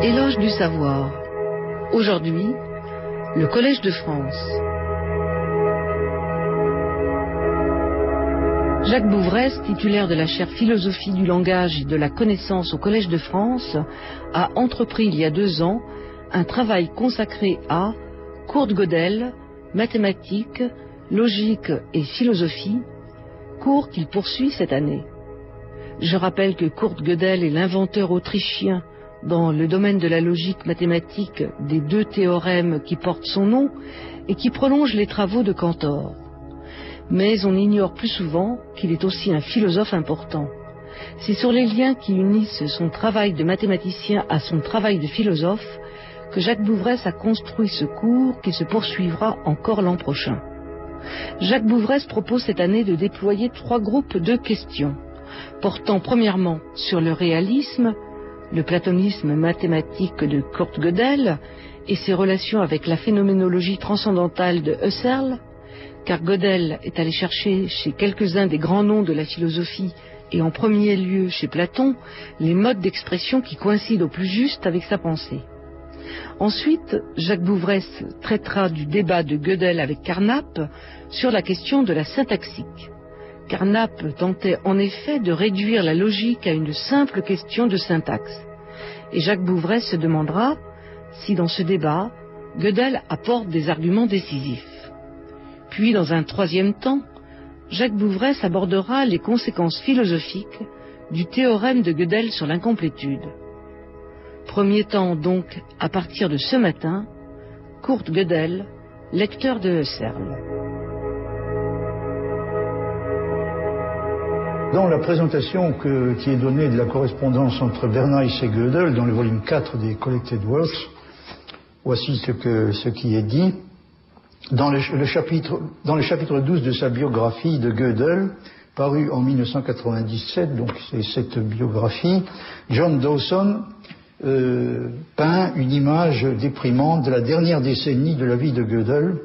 Éloge du savoir. Aujourd'hui, le Collège de France. Jacques Bouvresse, titulaire de la chaire Philosophie du langage et de la connaissance au Collège de France, a entrepris il y a 2 ans un travail consacré à Kurt Gödel, mathématiques, logique et philosophie, cours qu'il poursuit cette année. Je rappelle que Kurt Gödel est l'inventeur autrichien dans le domaine de la logique mathématique des 2 théorèmes qui portent son nom et qui prolongent les travaux de Cantor. Mais on ignore plus souvent qu'il est aussi un philosophe important. C'est sur les liens qui unissent son travail de mathématicien à son travail de philosophe que Jacques Bouvresse a construit ce cours qui se poursuivra encore l'an prochain. Jacques Bouvresse propose cette année de déployer 3 groupes de questions, portant premièrement sur le réalisme, le platonisme mathématique de Kurt Gödel et ses relations avec la phénoménologie transcendantale de Husserl, car Gödel est allé chercher chez quelques-uns des grands noms de la philosophie et en premier lieu chez Platon les modes d'expression qui coïncident au plus juste avec sa pensée. Ensuite, Jacques Bouvresse traitera du débat de Gödel avec Carnap sur la question de la syntaxique. Carnap tentait en effet de réduire la logique à une simple question de syntaxe. Et Jacques Bouvresse se demandera si dans ce débat, Gödel apporte des arguments décisifs. Puis, dans un 3e temps, Jacques Bouvresse abordera les conséquences philosophiques du théorème de Gödel sur l'incomplétude. Premier temps donc, à partir de ce matin, Kurt Gödel, lecteur de Husserl. Dans la présentation qui est donnée de la correspondance entre Bernays et Gödel dans le volume 4 des Collected Works, voici ce qui est dit. Dans le chapitre 12 de sa biographie de Gödel, paru en 1997, donc c'est cette biographie, John Dawson peint une image déprimante de la dernière décennie de la vie de Gödel,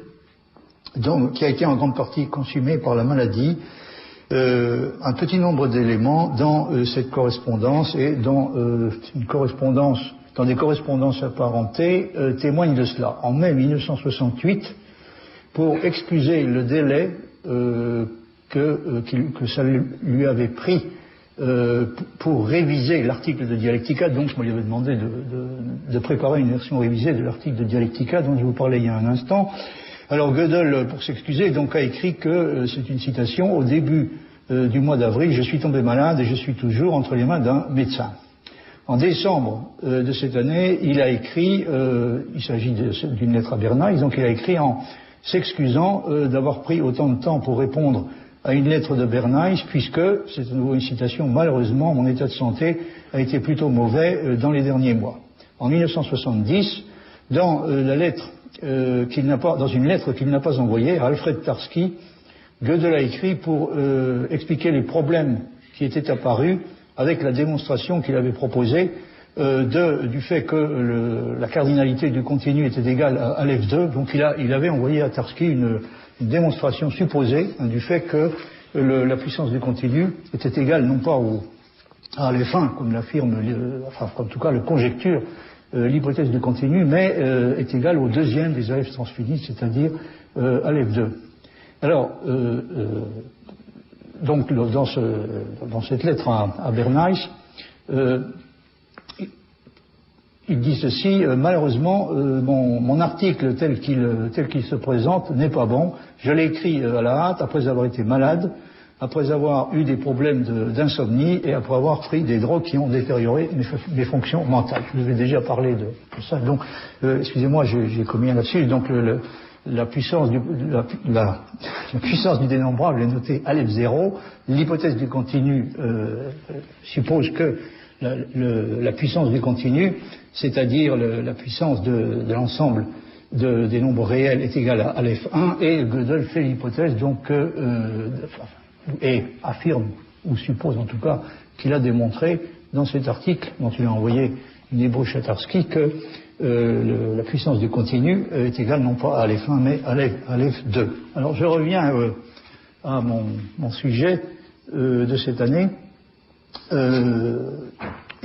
qui a été en grande partie consumée par la maladie. Un petit nombre d'éléments dans cette correspondance et dans des correspondances apparentées témoignent de cela. En mai 1968, pour excuser le délai que ça lui avait pris pour réviser l'article de Dialectica, donc je me lui avais demandé de préparer une version révisée de l'article de Dialectica dont je vous parlais il y a un instant. Alors Gödel, pour s'excuser, donc a écrit que c'est une citation au début du mois d'avril, je suis tombé malade et je suis toujours entre les mains d'un médecin. En décembre de cette année, il a écrit, il s'agit d'une lettre à Bernays, donc il a écrit en s'excusant d'avoir pris autant de temps pour répondre à une lettre de Bernays, puisque, c'est à nouveau une citation, malheureusement, mon état de santé a été plutôt mauvais dans les derniers mois. En 1970, dans une lettre qu'il n'a pas envoyée à Alfred Tarski, Gödel a écrit pour expliquer les problèmes qui étaient apparus avec la démonstration qu'il avait proposée du fait que la cardinalité du continu était égale à Aleph 2, donc il avait envoyé à Tarski une démonstration supposée du fait que la puissance du continu était égale non pas à Aleph 1, comme l'affirme, en tout cas le conjecture l'hypothèse du continu, mais est égale au 2e des Aleph transfinis, c'est-à-dire Aleph 2. Alors, donc dans cette lettre à Bernays, il dit ceci, malheureusement, mon article tel qu'il se présente n'est pas bon. Je l'ai écrit à la hâte, après avoir été malade, après avoir eu des problèmes d'insomnie et après avoir pris des drogues qui ont détérioré mes fonctions mentales. Je vous ai déjà parlé de ça. Donc, excusez-moi, j'ai commis un lapsus. Donc, la puissance du dénombrable est notée Aleph 0. L'hypothèse du continu suppose que la puissance du continu, c'est-à-dire la puissance de l'ensemble des nombres réels est égale à Aleph 1, et Gödel fait l'hypothèse donc et affirme, ou suppose en tout cas, qu'il a démontré dans cet article dont il a envoyé une ébauche à Tarski que la puissance du continu est égale non pas à Aleph 1 mais à Aleph 2. Alors je reviens à mon sujet de cette année.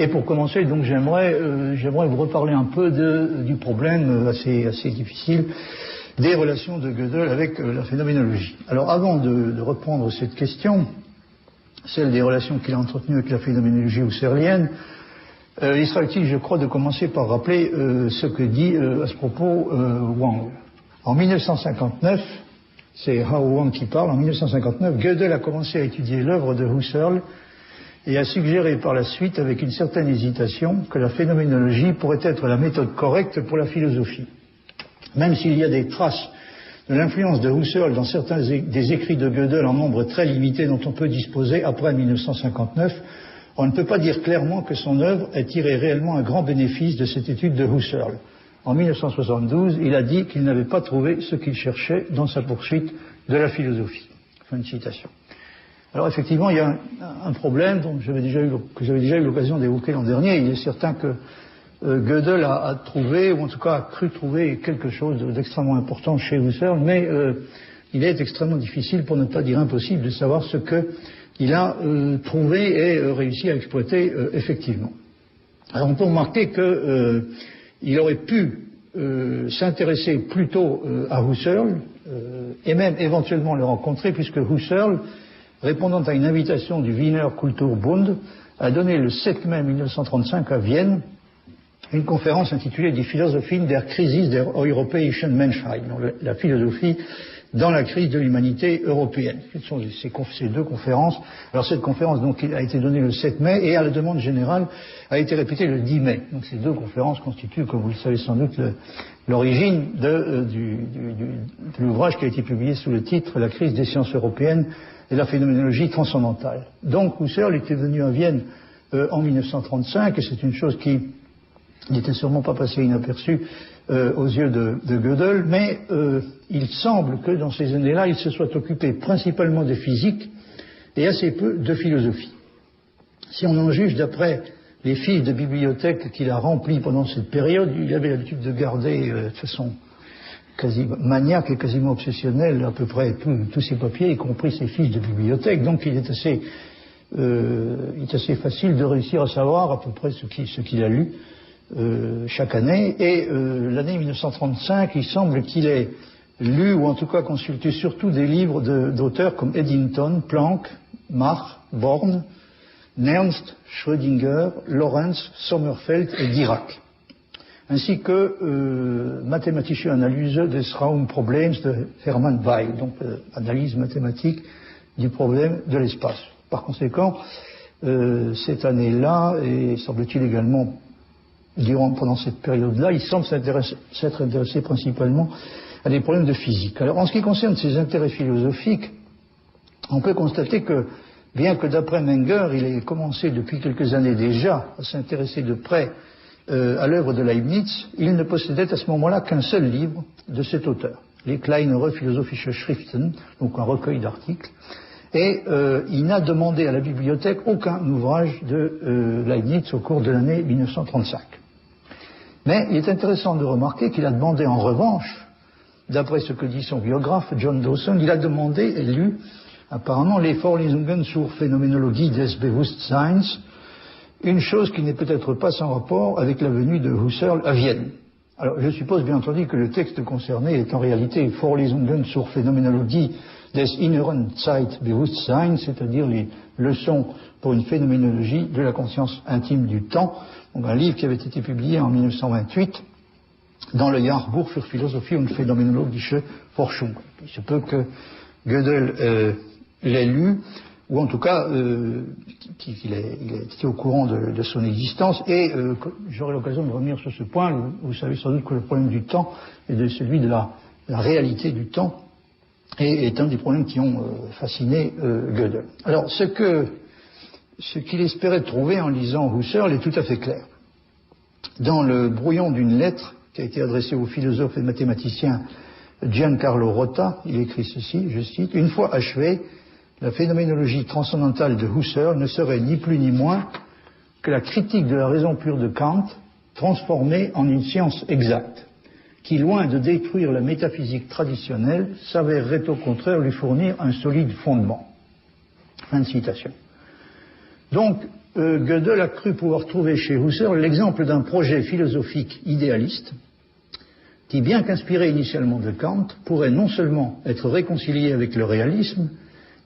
Et pour commencer, donc, j'aimerais vous reparler un peu du problème assez difficile des relations de Gödel avec la phénoménologie. Alors, avant de reprendre cette question, celle des relations qu'il a entretenues avec la phénoménologie husserlienne, il sera utile, je crois, de commencer par rappeler ce que dit à ce propos Wang. En 1959, c'est Hao Wang qui parle, en 1959, Gödel a commencé à étudier l'œuvre de Husserl et a suggéré par la suite, avec une certaine hésitation, que la phénoménologie pourrait être la méthode correcte pour la philosophie. Même s'il y a des traces de l'influence de Husserl dans certains des écrits de Gödel en nombre très limité dont on peut disposer après 1959, on ne peut pas dire clairement que son œuvre ait tiré réellement un grand bénéfice de cette étude de Husserl. En 1972, il a dit qu'il n'avait pas trouvé ce qu'il cherchait dans sa poursuite de la philosophie. Fin de citation. Alors effectivement, il y a un problème que j'avais déjà eu l'occasion d'évoquer l'an dernier. Il est certain que Gödel a trouvé, ou en tout cas a cru trouver quelque chose d'extrêmement important chez Husserl, mais il est extrêmement difficile, pour ne pas dire impossible, de savoir ce qu'il a trouvé et réussi à exploiter effectivement. Alors on peut remarquer qu'il aurait pu s'intéresser plutôt à Husserl et même éventuellement le rencontrer, puisque Husserl, répondant à une invitation du Wiener Kulturbund, a donné le 7 mai 1935 à Vienne une conférence intitulée Die Philosophie der Krisis der europäischen Menschheit, la philosophie dans la crise de l'humanité européenne. Ce sont ces deux conférences. Alors cette conférence donc a été donnée le 7 mai et à la demande générale a été répétée le 10 mai. Donc ces deux conférences constituent, comme vous le savez sans doute, l'origine de l'ouvrage qui a été publié sous le titre La crise des sciences européennes et la phénoménologie transcendantale. Donc Husserl était venu à Vienne en 1935 et c'est une chose qui n'était sûrement pas passée inaperçue aux yeux de Gödel, mais il semble que dans ces années-là, il se soit occupé principalement de physique et assez peu de philosophie. Si on en juge d'après les fiches de bibliothèque qu'il a remplies pendant cette période, il avait l'habitude de garder de façon quasi maniaque et quasiment obsessionnelle à peu près tous ses papiers, y compris ses fiches de bibliothèque. Donc il est assez facile de réussir à savoir à peu près ce qu'il a lu chaque année. Et l'année 1935, il semble qu'il ait lu, ou en tout cas consulté surtout des livres d'auteurs comme Eddington, Planck, Mach, Born, Nernst, Schrödinger, Lorentz, Sommerfeld et Dirac, ainsi que Mathematische Analyse des Raumproblems de Hermann Weyl, donc analyse mathématique du problème de l'espace. Par conséquent, cette année-là, et semble-t-il également pendant cette période-là, il semble s'être intéressé principalement à des problèmes de physique. Alors en ce qui concerne ses intérêts philosophiques, on peut constater que, bien que d'après Menger, il ait commencé depuis quelques années déjà à s'intéresser de près à l'œuvre de Leibniz, il ne possédait à ce moment-là qu'un seul livre de cet auteur, les Kleinere Philosophische Schriften, donc un recueil d'articles, et il n'a demandé à la bibliothèque aucun ouvrage de Leibniz au cours de l'année 1935. Mais il est intéressant de remarquer qu'il a demandé en revanche, d'après ce que dit son biographe John Dawson, il a demandé et lu apparemment les Vorlesungen zur Phänomenologie des Bewusstseins, une chose qui n'est peut-être pas sans rapport avec la venue de Husserl à Vienne. Alors je suppose bien entendu que le texte concerné est en réalité Vorlesungen zur Phänomenologie des inneren Zeitbewusstseins, c'est-à-dire les leçons pour une phénoménologie de la conscience intime du temps, donc un livre qui avait été publié en 1928 dans le Jahrbuch für Philosophie und Phänomenologische Forschung. Il se peut que Gödel l'ait lu, ou en tout cas qu'il ait été au courant de son existence, et j'aurai l'occasion de revenir sur ce point. Vous savez sans doute que le problème du temps et de celui de la réalité du temps est un des problèmes qui ont fasciné Gödel. Alors ce qu'il espérait trouver en lisant Husserl est tout à fait clair. Dans le brouillon d'une lettre qui a été adressée au philosophe et mathématicien Giancarlo Rota, il écrit ceci, je cite: « Une fois achevée, la phénoménologie transcendantale de Husserl ne serait ni plus ni moins que la critique de la raison pure de Kant, transformée en une science exacte, qui, loin de détruire la métaphysique traditionnelle, s'avérerait au contraire lui fournir un solide fondement. » Fin de citation. Donc, Gödel a cru pouvoir trouver chez Husserl l'exemple d'un projet philosophique idéaliste qui, bien qu'inspiré initialement de Kant, pourrait non seulement être réconcilié avec le réalisme,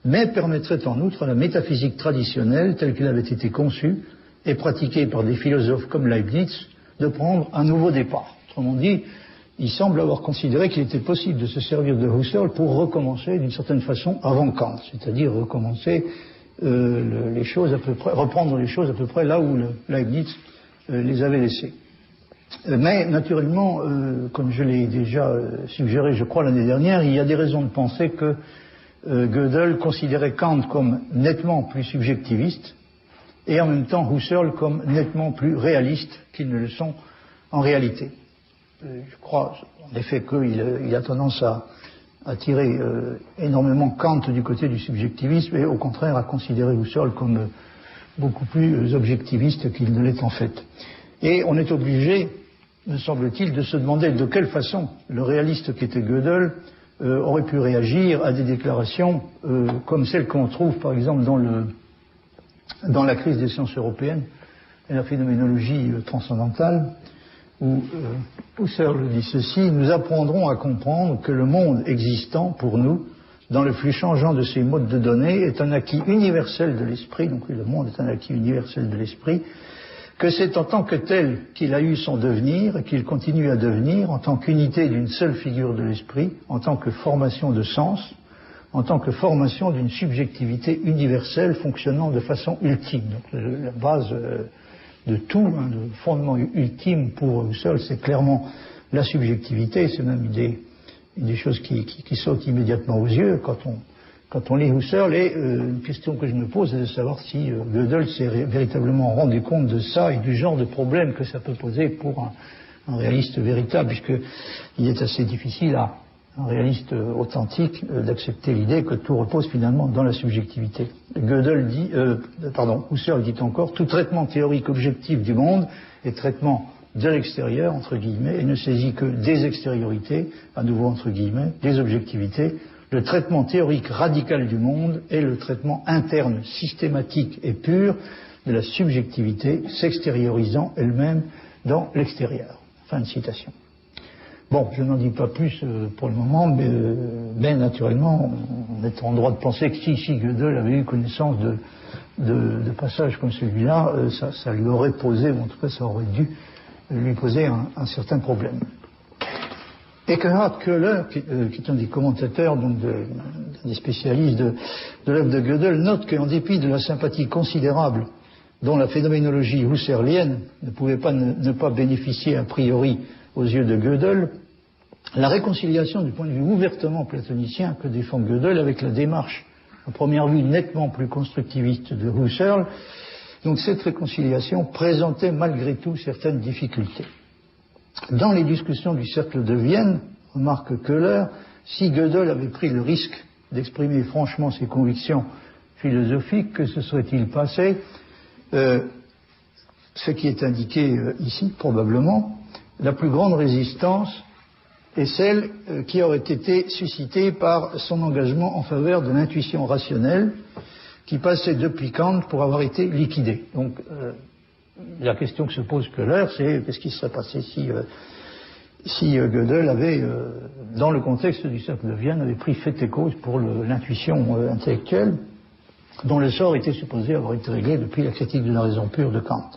mais permettrait en outre à la métaphysique traditionnelle, telle qu'elle avait été conçue et pratiquée par des philosophes comme Leibniz, de prendre un nouveau départ. Autrement dit, il semble avoir considéré qu'il était possible de se servir de Husserl pour recommencer d'une certaine façon avant Kant, c'est-à-dire recommencer les choses à peu près, reprendre les choses à peu près là où Leibniz les avait laissées. Mais naturellement, comme je l'ai déjà suggéré, je crois, l'année dernière, il y a des raisons de penser que Gödel considérait Kant comme nettement plus subjectiviste et en même temps Husserl comme nettement plus réaliste qu'ils ne le sont en réalité. Je crois en effet qu'il a tendance à tirer énormément Kant du côté du subjectivisme et au contraire à considérer Husserl comme beaucoup plus objectiviste qu'il ne l'est en fait. Et on est obligé, me semble-t-il, de se demander de quelle façon le réaliste qui était Gödel aurait pu réagir à des déclarations comme celles qu'on trouve par exemple dans la crise des sciences européennes et la phénoménologie transcendantale, où Husserl dit ceci: nous apprendrons à comprendre que le monde existant pour nous, dans le flux changeant de ces modes de données, est un acquis universel de l'esprit, donc le monde est un acquis universel de l'esprit, que c'est en tant que tel qu'il a eu son devenir et qu'il continue à devenir en tant qu'unité d'une seule figure de l'esprit, en tant que formation de sens, en tant que formation d'une subjectivité universelle fonctionnant de façon ultime. Donc la base de tout, le fondement ultime pour Husserl, c'est clairement la subjectivité. C'est même une des choses qui saute immédiatement aux yeux quand on lit Husserl. Et une question que je me pose est de savoir si Gödel s'est véritablement rendu compte de ça et du genre de problème que ça peut poser pour un réaliste véritable, puisqu'il est assez difficile à un réaliste authentique d'accepter l'idée que tout repose finalement dans la subjectivité. Husserl dit encore: tout traitement théorique objectif du monde est traitement de l'extérieur, entre guillemets, et ne saisit que des extériorités, à nouveau entre guillemets, des objectivités. Le traitement théorique radical du monde est le traitement interne, systématique et pur de la subjectivité s'extériorisant elle-même dans l'extérieur. Fin de citation. Bon, je n'en dis pas plus pour le moment, mais naturellement, on est en droit de penser que si Gödel avait eu connaissance de passages comme celui-là, ça lui aurait posé, ou en tout cas ça aurait dû lui poser un certain problème. Eckhard Köhler, qui est un des commentateurs, donc des spécialistes de l'œuvre de Gödel, note qu'en dépit de la sympathie considérable dont la phénoménologie husserlienne ne pouvait pas ne pas bénéficier a priori aux yeux de Gödel, la réconciliation du point de vue ouvertement platonicien que défend Gödel avec la démarche, à première vue nettement plus constructiviste de Husserl, donc cette réconciliation présentait malgré tout certaines difficultés. Dans les discussions du cercle de Vienne, remarque Köhler, si Gödel avait pris le risque d'exprimer franchement ses convictions philosophiques, que se serait-il passé? Ce qui est indiqué ici, probablement, la plus grande résistance est celle qui aurait été suscitée par son engagement en faveur de l'intuition rationnelle qui passait depuis Kant pour avoir été liquidée. Donc la question que se pose Köhler, c'est qu'est-ce qui serait passé si Gödel avait, dans le contexte du cercle de Vienne, avait pris fait et cause pour l'intuition intellectuelle dont le sort était supposé avoir été réglé depuis la critique de la raison pure de Kant.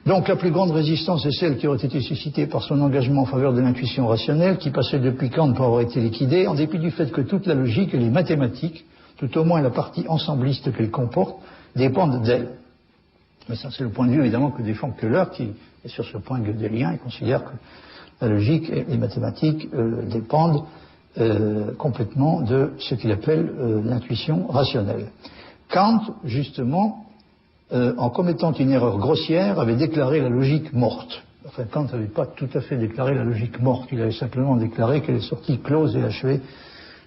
Donc la plus grande résistance est celle qui aurait été suscitée par son engagement en faveur de l'intuition rationnelle qui passait depuis Kant pour avoir été liquidée, en dépit du fait que toute la logique et les mathématiques, tout au moins la partie ensembliste qu'elle comporte, dépendent d'elle. Mais ça, c'est le point de vue évidemment que défend Köhler, qui est sur ce point gödelien et considère que la logique et les mathématiques dépendent complètement de ce qu'il appelle l'intuition rationnelle. Kant, justement, en commettant une erreur grossière, avait déclaré la logique morte. Enfin, Kant n'avait pas tout à fait déclaré la logique morte, il avait simplement déclaré qu'elle est sortie close et achevée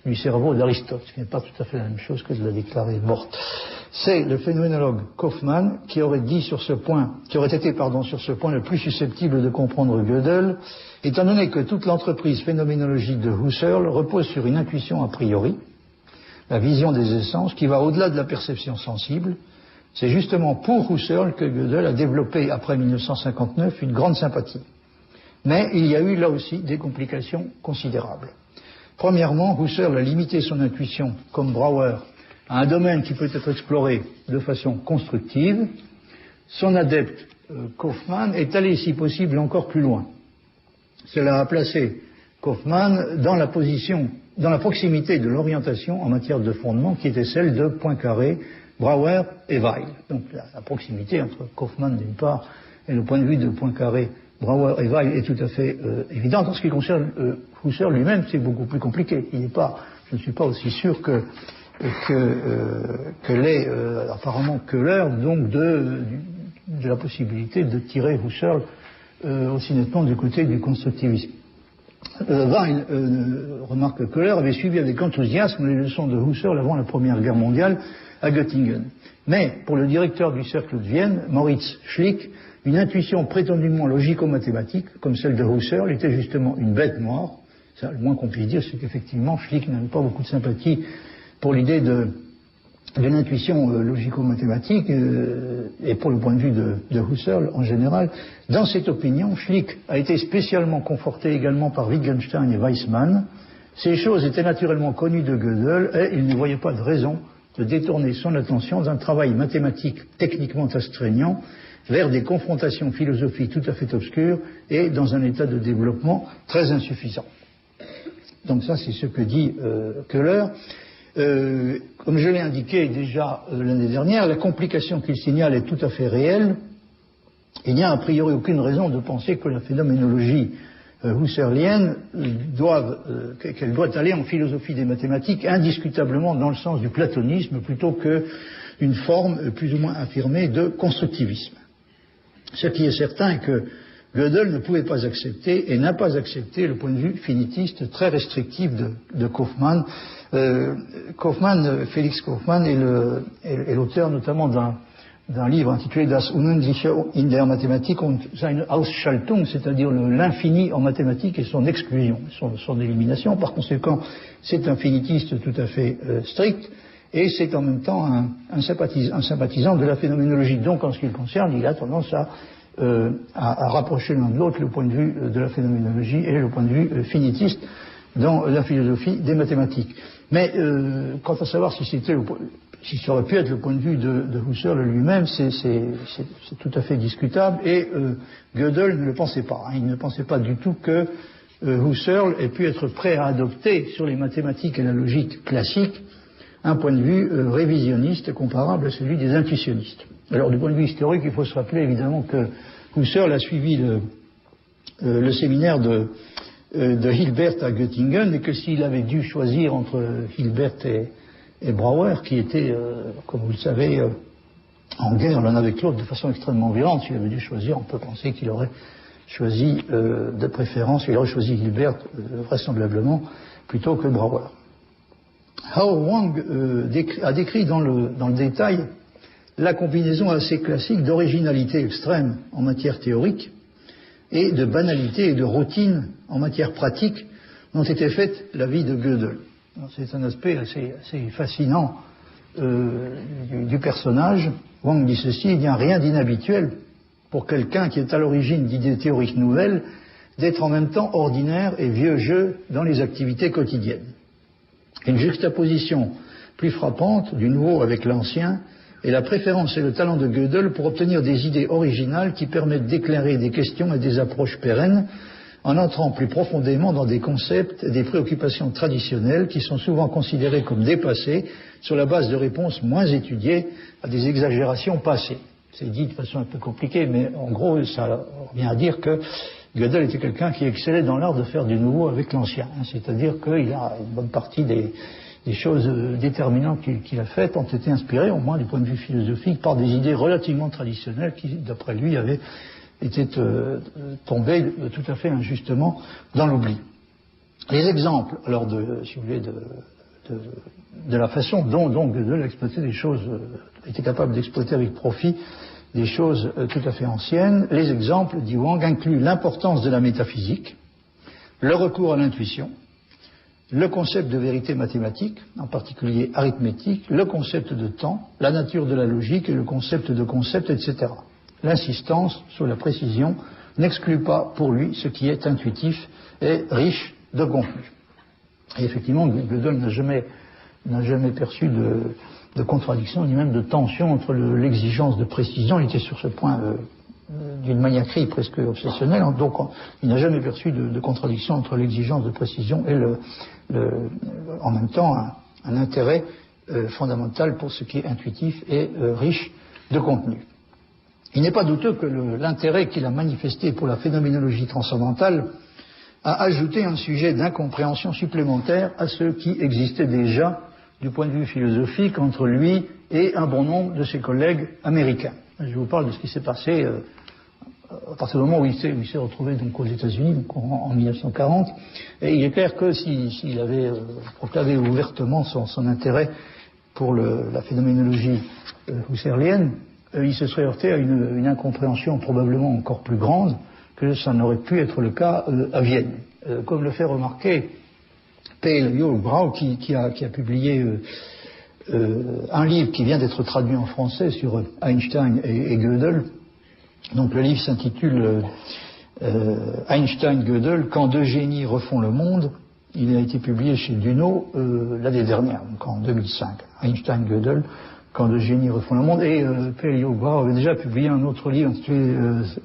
du cerveau d'Aristote, ce qui n'est pas tout à fait la même chose que de la déclarer morte. C'est le phénoménologue Kaufmann qui aurait dit sur ce point, qui aurait été, sur ce point le plus susceptible de comprendre Gödel, étant donné que toute l'entreprise phénoménologique de Husserl repose sur une intuition a priori, la vision des essences, qui va au-delà de la perception sensible. C'est justement pour Husserl que Gödel a développé, après 1959, une grande sympathie. Mais il y a eu là aussi des complications considérables. Premièrement, Husserl a limité son intuition, comme Brouwer, à un domaine qui peut être exploré de façon constructive. Son adepte, Kaufmann, est allé, si possible, encore plus loin. Cela a placé Kaufmann dans la proximité de l'orientation en matière de fondement qui était celle de Poincaré, Brouwer et Weil. Donc la proximité entre Kaufmann d'une part et le point de vue de Poincaré, Brouwer et Weil est tout à fait évidente. En ce qui concerne Husserl lui-même, c'est beaucoup plus compliqué. Je ne suis pas aussi sûr que l'est apparemment Köhler, donc de la possibilité de tirer Husserl aussi nettement du côté du constructivisme. Weil, remarque que Köhler, avait suivi avec enthousiasme les leçons de Husserl avant la Première Guerre mondiale à Göttingen. Mais pour le directeur du cercle de Vienne, Moritz Schlick, une intuition prétendument logico-mathématique, comme celle de Husserl, était justement une bête noire. Ça, le moins qu'on puisse dire, c'est qu'effectivement, Schlick n'avait pas beaucoup de sympathie pour l'idée de l'intuition logico-mathématique et pour le point de vue de Husserl en général. Dans cette opinion, Schlick a été spécialement conforté également par Wittgenstein et Weissmann. Ces choses étaient naturellement connues de Gödel et il ne voyait pas de raison de détourner son attention d'un travail mathématique techniquement astreignant vers des confrontations philosophiques tout à fait obscures et dans un état de développement très insuffisant. Donc ça, c'est ce que dit Köhler. Comme je l'ai indiqué déjà l'année dernière, la complication qu'il signale est tout à fait réelle. Il n'y a a priori aucune raison de penser que la phénoménologie husserlienne qu'elle doit aller en philosophie des mathématiques indiscutablement dans le sens du platonisme plutôt qu'une forme plus ou moins affirmée de constructivisme. Ce qui est certain est que Gödel ne pouvait pas accepter et n'a pas accepté le point de vue finitiste très restrictif de Kaufmann. Félix Kaufmann est l'auteur notamment d'un livre intitulé Das Unendliche in der Mathematik und seine Ausschaltung, c'est-à-dire l'infini en mathématiques et son exclusion, son élimination. Par conséquent, c'est un finitiste tout à fait strict et c'est en même temps un sympathisant de la phénoménologie. Donc, en ce qui le concerne, il a tendance à rapprocher l'un de l'autre le point de vue de la phénoménologie et le point de vue finitiste dans la philosophie des mathématiques. Mais quant à savoir si ça aurait pu être le point de vue de Husserl lui-même, c'est tout à fait discutable et Gödel ne le pensait pas. Il ne pensait pas du tout que Husserl ait pu être prêt à adopter sur les mathématiques et la logique classique un point de vue révisionniste comparable à celui des intuitionnistes. Alors du point de vue historique, il faut se rappeler évidemment que Husserl a suivi le séminaire de Hilbert à Göttingen et que s'il avait dû choisir entre Hilbert et Brouwer, qui étaient, comme vous le savez, en guerre l'un avec l'autre de façon extrêmement violente, s'il avait dû choisir, on peut penser qu'il aurait choisi de préférence, il aurait choisi Hilbert vraisemblablement plutôt que Brouwer. Hao Wang a décrit dans le détail la combinaison assez classique d'originalité extrême en matière théorique et de banalité et de routine en matière pratique dont était faite la vie de Gödel. C'est un aspect assez fascinant du personnage. Wang dit ceci: il n'y a rien d'inhabituel pour quelqu'un qui est à l'origine d'idées théoriques nouvelles d'être en même temps ordinaire et vieux jeu dans les activités quotidiennes. Une juxtaposition plus frappante du nouveau avec l'ancien est la préférence et le talent de Gödel pour obtenir des idées originales qui permettent d'éclairer des questions et des approches pérennes en entrant plus profondément dans des concepts et des préoccupations traditionnelles qui sont souvent considérées comme dépassées sur la base de réponses moins étudiées à des exagérations passées. C'est dit de façon un peu compliquée, mais en gros, ça revient à dire que Gödel était quelqu'un qui excellait dans l'art de faire du nouveau avec l'ancien. C'est-à-dire qu'il a une bonne partie des choses déterminantes qu'il a faites ont été inspirées, au moins du point de vue philosophique, par des idées relativement traditionnelles qui, d'après lui, avaient été tombées tout à fait injustement dans l'oubli. Les exemples, alors, si vous voulez, de la façon dont Gödel exploitait des choses, était capable d'exploiter avec profit des choses tout à fait anciennes, les exemples, dit Wang, incluent l'importance de la métaphysique, le recours à l'intuition, le concept de vérité mathématique, en particulier arithmétique, le concept de temps, la nature de la logique et le concept de concept, etc. L'insistance sur la précision n'exclut pas pour lui ce qui est intuitif et riche de contenu. Et effectivement, Gödel n'a jamais perçu de contradiction ni même de tension entre l'exigence de précision. Il était sur ce point d'une maniaquerie presque obsessionnelle, donc il n'a jamais perçu de contradiction entre l'exigence de précision et en même temps un intérêt fondamental pour ce qui est intuitif et riche de contenu. Il n'est pas douteux que l'intérêt qu'il a manifesté pour la phénoménologie transcendantale a ajouté un sujet d'incompréhension supplémentaire à ce qui existait déjà du point de vue philosophique entre lui et un bon nombre de ses collègues américains. Je vous parle de ce qui s'est passé à partir du moment où il s'est retrouvé donc aux États-Unis, donc en 1940. Et il est clair que s'il avait proclamé ouvertement son intérêt pour la phénoménologie husserlienne, il se serait heurté à une incompréhension probablement encore plus grande que ça n'aurait pu être le cas à Vienne. Comme le fait remarquer P.L. Brau, qui a publié un livre qui vient d'être traduit en français sur Einstein et Gödel. Donc le livre s'intitule Einstein-Gödel, quand deux génies refont le monde. Il a été publié chez Duno l'année dernière, donc en 2005. Einstein-Gödel, quand deux génies refont le monde. Et P.L. Brau avait déjà publié un autre livre intitulé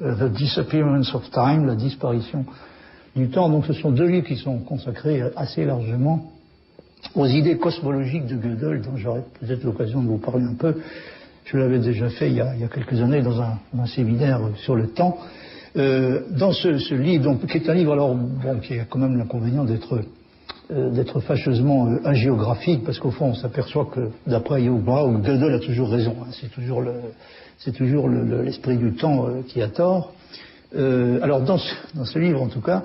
The Disappearance of Time, la disparition du temps. Donc ce sont deux livres qui sont consacrés assez largement aux idées cosmologiques de Gödel, dont j'aurai peut-être l'occasion de vous parler un peu. Je l'avais déjà fait il y a quelques années dans un séminaire sur le temps. Dans ce livre, donc, qui est un livre alors bon, qui a quand même l'inconvénient d'être fâcheusement hagiographique, parce qu'au fond on s'aperçoit que d'après Brau, Gödel a toujours raison. Hein, c'est toujours l'esprit du temps qui a tort. Alors dans ce livre en tout cas,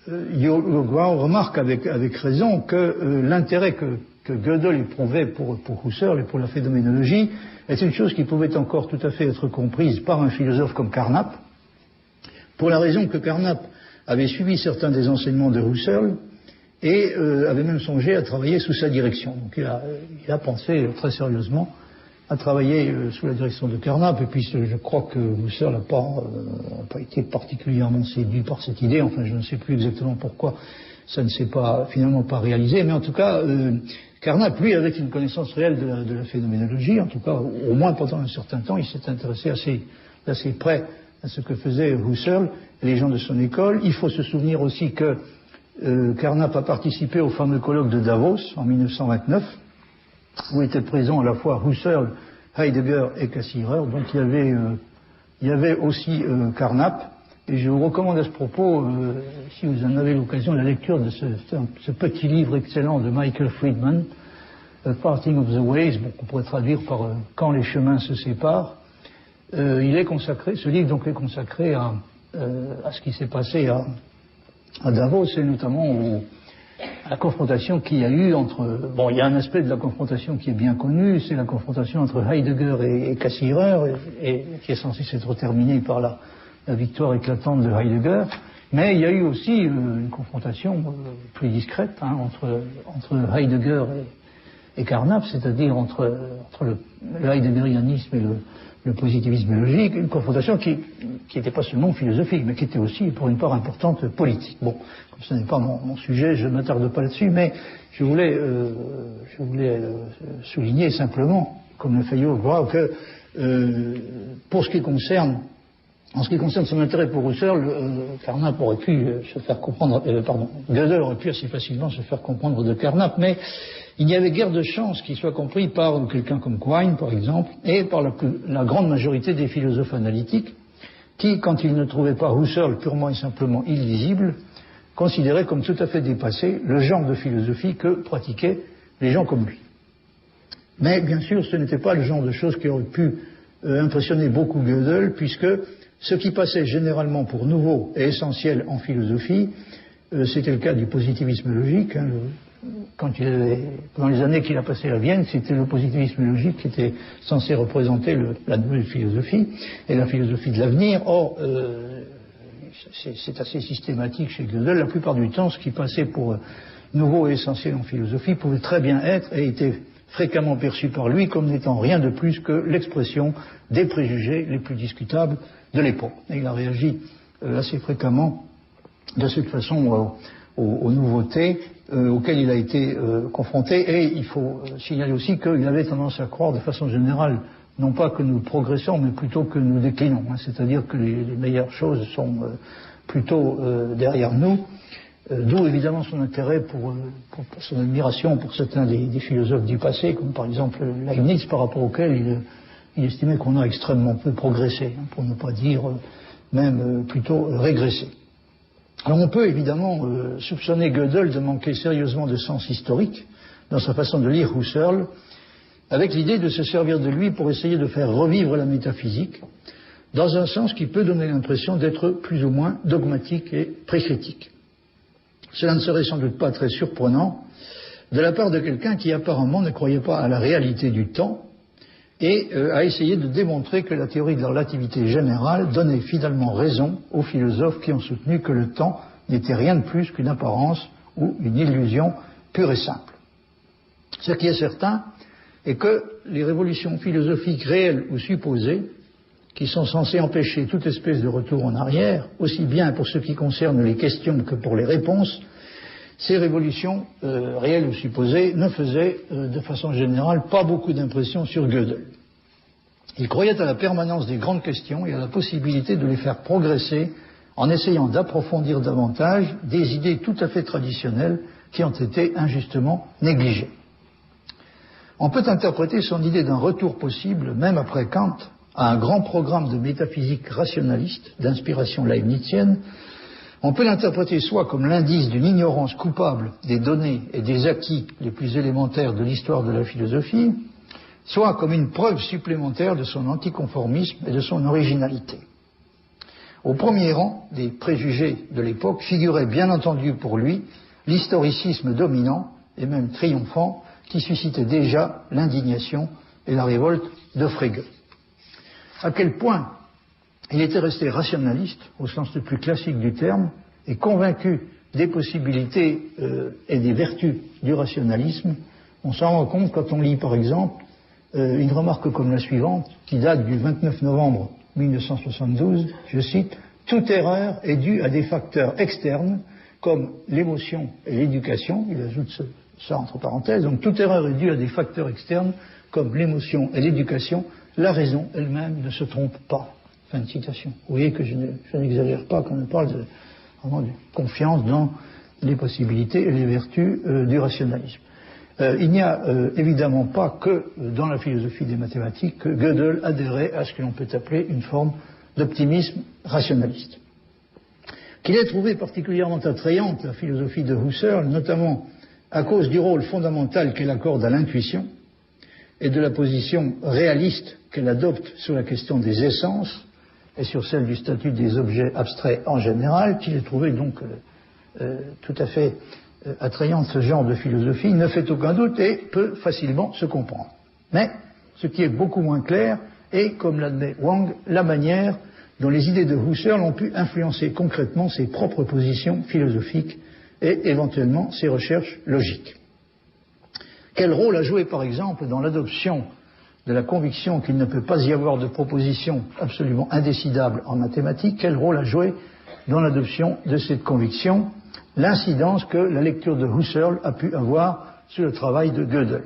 Brau remarque avec raison que l'intérêt que Gödel éprouvait pour Husserl et pour la phénoménologie est une chose qui pouvait encore tout à fait être comprise par un philosophe comme Carnap, pour la raison que Carnap avait suivi certains des enseignements de Husserl et avait même songé à travailler sous sa direction. Donc il a pensé très sérieusement à travailler sous la direction de Carnap, et puis je crois que Husserl n'a pas été particulièrement séduit par cette idée. Enfin, je ne sais plus exactement pourquoi ça ne s'est finalement pas réalisé, mais en tout cas Carnap, lui, avec une connaissance réelle de la phénoménologie, en tout cas au moins pendant un certain temps, il s'est intéressé assez près à ce que faisait Husserl et les gens de son école. Il faut se souvenir aussi que Carnap a participé au fameux colloque de Davos en 1929, où étaient présents à la fois Husserl, Heidegger et Cassirer. Donc il y avait aussi Carnap. Et je vous recommande à ce propos, si vous en avez l'occasion, la lecture de ce petit livre excellent de Michael Friedman, Parting of the Ways, qu'on pourrait traduire par Quand les chemins se séparent. Ce livre donc est consacré à ce qui s'est passé à Davos, et notamment à la confrontation qu'il y a eu il y a un aspect de la confrontation qui est bien connu, c'est la confrontation entre Heidegger et Cassirer, et qui est censée s'être terminée par la victoire éclatante de Heidegger, mais il y a eu aussi une confrontation plus discrète entre Heidegger et Carnap, c'est-à-dire entre le heideggerianisme et le positivisme logique, une confrontation qui n'était pas seulement philosophique, mais qui était aussi pour une part importante politique. Bon, comme ce n'est pas mon sujet, je ne m'attarde pas là-dessus, mais je voulais souligner simplement, comme le fait Brau, que en ce qui concerne son intérêt pour Husserl, Carnap aurait pu se faire comprendre, Gödel aurait pu assez facilement se faire comprendre de Carnap, mais il n'y avait guère de chance qu'il soit compris par quelqu'un comme Quine, par exemple, et par la grande majorité des philosophes analytiques, qui, quand ils ne trouvaient pas Husserl purement et simplement illisible, considéraient comme tout à fait dépassé le genre de philosophie que pratiquaient les gens comme lui. Mais bien sûr, ce n'était pas le genre de choses qui aurait pu impressionner beaucoup Gödel, puisque ce qui passait généralement pour nouveau et essentiel en philosophie, c'était le cas du positivisme logique. Pendant les années qu'il a passées à Vienne, c'était le positivisme logique qui était censé représenter la nouvelle philosophie et la philosophie de l'avenir. Or, c'est assez systématique chez Gödel. La plupart du temps, ce qui passait pour nouveau et essentiel en philosophie pouvait très bien être et était fréquemment perçu par lui comme n'étant rien de plus que l'expression des préjugés les plus discutables de l'époque. Et il a réagi assez fréquemment de cette façon aux nouveautés auxquelles il a été confronté. Et il faut signaler aussi qu'il avait tendance à croire de façon générale, non pas que nous progressons, mais plutôt que nous déclinons. C'est-à-dire que les meilleures choses sont plutôt derrière nous. D'où évidemment son intérêt pour son admiration pour certains des philosophes du passé, comme par exemple Leibniz, par rapport auquel il estimait qu'on a extrêmement peu progressé, pour ne pas dire même plutôt régressé. Alors on peut évidemment soupçonner Gödel de manquer sérieusement de sens historique dans sa façon de lire Husserl, avec l'idée de se servir de lui pour essayer de faire revivre la métaphysique, dans un sens qui peut donner l'impression d'être plus ou moins dogmatique et précritique. Cela ne serait sans doute pas très surprenant de la part de quelqu'un qui apparemment ne croyait pas à la réalité du temps et a essayé de démontrer que la théorie de la relativité générale donnait finalement raison aux philosophes qui ont soutenu que le temps n'était rien de plus qu'une apparence ou une illusion pure et simple. Ce qui est certain est que les révolutions philosophiques réelles ou supposées, qui sont censées empêcher toute espèce de retour en arrière, aussi bien pour ce qui concerne les questions que pour les réponses, ces révolutions réelles ou supposées ne faisaient de façon générale pas beaucoup d'impression sur Gödel. Il croyait à la permanence des grandes questions et à la possibilité de les faire progresser en essayant d'approfondir davantage des idées tout à fait traditionnelles qui ont été injustement négligées. On peut interpréter son idée d'un retour possible, même après Kant, à un grand programme de métaphysique rationaliste d'inspiration leibnizienne. On peut l'interpréter soit comme l'indice d'une ignorance coupable des données et des acquis les plus élémentaires de l'histoire de la philosophie, soit comme une preuve supplémentaire de son anticonformisme et de son originalité. Au premier rang des préjugés de l'époque figurait bien entendu pour lui l'historicisme dominant et même triomphant qui suscitait déjà l'indignation et la révolte de Frege. À quel point il était resté rationaliste, au sens le plus classique du terme, et convaincu des possibilités et des vertus du rationalisme, on s'en rend compte quand on lit par exemple une remarque comme la suivante, qui date du 29 novembre 1972, je cite, « Toute erreur est due à des facteurs externes, comme l'émotion et l'éducation », il ajoute ça entre parenthèses, donc toute erreur est due à des facteurs externes, comme l'émotion et l'éducation, la raison elle-même ne se trompe pas. Fin de citation. Vous voyez que je n'exagère pas quand on parle vraiment de confiance dans les possibilités et les vertus du rationalisme. Il n'y a évidemment pas que dans la philosophie des mathématiques que Gödel adhérait à ce que l'on peut appeler une forme d'optimisme rationaliste. Qu'il ait trouvé particulièrement attrayante la philosophie de Husserl, notamment à cause du rôle fondamental qu'elle accorde à l'intuition et de la position réaliste qu'elle adopte sur la question des essences et sur celle du statut des objets abstraits en général, qu'il ait trouvé donc tout à fait attrayante ce genre de philosophie, ne fait aucun doute et peut facilement se comprendre. Mais ce qui est beaucoup moins clair est, comme l'admet Wang, la manière dont les idées de Husserl ont pu influencer concrètement ses propres positions philosophiques et éventuellement ses recherches logiques. Quel rôle a joué par exemple dans l'adoption de la conviction qu'il ne peut pas y avoir de proposition absolument indécidable en mathématiques, quel rôle a joué dans l'adoption de cette conviction l'incidence que la lecture de Husserl a pu avoir sur le travail de Gödel.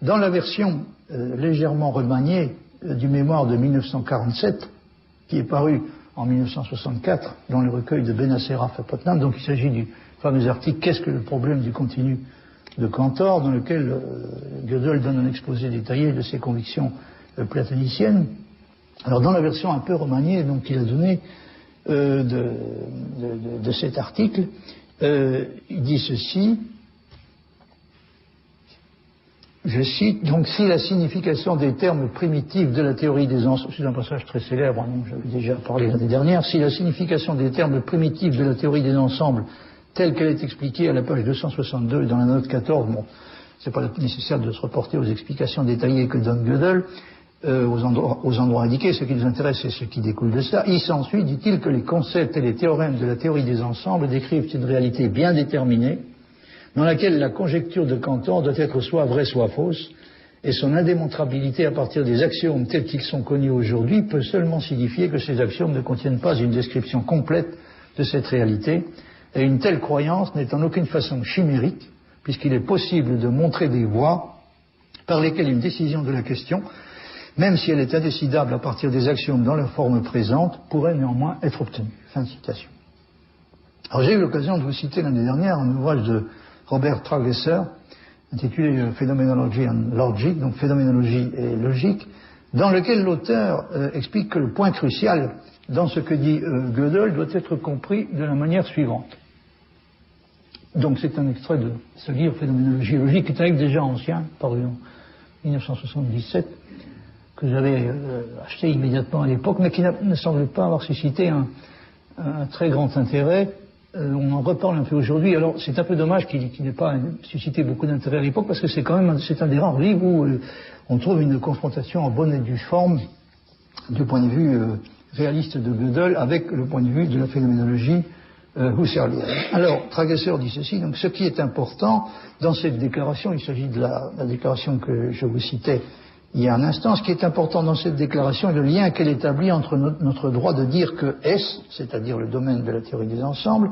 Dans la version légèrement remaniée du mémoire de 1947, qui est paru en 1964 dans le recueil de Benacerraf à Putnam, donc il s'agit du fameux article « Qu'est-ce que le problème du continu ?» de Cantor, dans lequel Gödel donne un exposé détaillé de ses convictions platoniciennes. Alors dans la version un peu remaniée donc qu'il a donnée de cet article, il dit ceci, je cite, donc si la signification des termes primitifs de la théorie des ensembles, c'est un passage très célèbre, dont j'avais déjà parlé l'année dernière, si la signification des termes primitifs de la théorie des ensembles telle qu'elle est expliquée à la page 262 dans la note 14, bon, c'est pas nécessaire de se reporter aux explications détaillées que donne Gödel, aux endroits indiqués. Ce qui nous intéresse, c'est ce qui découle de ça. Il s'ensuit, dit-il, que les concepts et les théorèmes de la théorie des ensembles décrivent une réalité bien déterminée, dans laquelle la conjecture de Cantor doit être soit vraie, soit fausse, et son indémontrabilité à partir des axiomes tels qu'ils sont connus aujourd'hui peut seulement signifier que ces axiomes ne contiennent pas une description complète de cette réalité, et une telle croyance n'est en aucune façon chimérique, puisqu'il est possible de montrer des voies par lesquelles une décision de la question, même si elle est indécidable à partir des axiomes dans leur forme présente, pourrait néanmoins être obtenue. Fin de citation. Alors j'ai eu l'occasion de vous citer l'année dernière un ouvrage de Robert Tragesser, intitulé Phenomenology and Logic, donc phénoménologie et logique, dans lequel l'auteur explique que le point crucial dans ce que dit Gödel doit être compris de la manière suivante. Donc c'est un extrait de ce livre Phénoménologie et logique, qui est un livre déjà ancien, paru en 1977, que j'avais acheté immédiatement à l'époque, mais qui ne semble pas avoir suscité un très grand intérêt. On en reparle un peu aujourd'hui. Alors c'est un peu dommage qu'il n'ait pas suscité beaucoup d'intérêt à l'époque, parce que c'est quand même un des rares livres où on trouve une confrontation en bonne et due forme du point de vue réaliste de Gödel avec le point de vue de la phénoménologie husserlienne. Alors Tragesser dit ceci, donc ce qui est important dans cette déclaration, il s'agit de la déclaration que je vous citais il y a un instant, ce qui est important dans cette déclaration est le lien qu'elle établit entre notre droit de dire que S, c'est-à-dire le domaine de la théorie des ensembles,